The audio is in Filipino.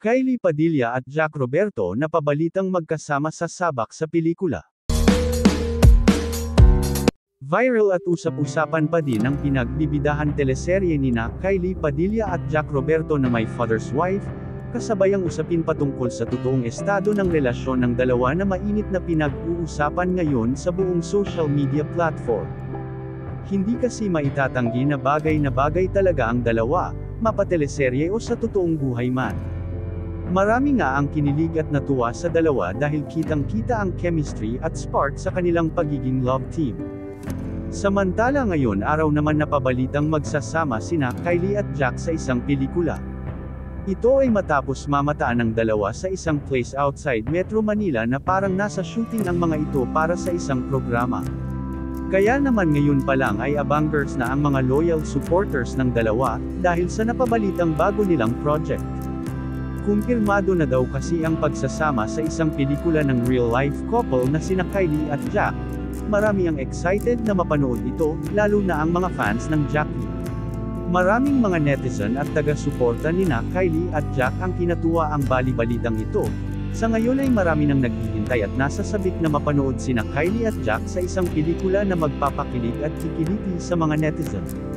Kylie Padilla at Jack Roberto na pabalitang magkasama sa sabak sa pelikula. Viral at usap-usapan pa din ang pinagbibidahan teleserye nina Kylie Padilla at Jack Roberto na My Father's Wife, kasabay ang usapin patungkol sa totoong estado ng relasyon ng dalawa na mainit na pinag-uusapan ngayon sa buong social media platform. Hindi kasi maitatanggi na bagay talaga ang dalawa, mapateleserye o sa totoong buhay man. Marami nga ang kinilig at natuwa sa dalawa dahil kitang-kita ang chemistry at spark sa kanilang pagiging love team. Samantala ngayon araw naman napabalitang magsasama sina Kylie at Jack sa isang pelikula. Ito ay matapos mamataan ng dalawa sa isang place outside Metro Manila na parang nasa shooting ang mga ito para sa isang programa. Kaya naman ngayon pa lang ay abangers na ang mga loyal supporters ng dalawa, dahil sa napabalitang bago nilang project. Kumpirmado na daw kasi ang pagsasama sa isang pelikula ng real-life couple na sina Kylie at Jack. Marami ang excited na mapanood ito, lalo na ang mga fans ng Jackie. Maraming mga netizen at taga-suporta nina Kylie at Jack ang kinatuwa ang bali-balitang ito. Sa ngayon ay marami nang naghihintay at nasasabik na mapanood sina Kylie at Jack sa isang pelikula na magpapakilig at kikiliti sa mga netizen.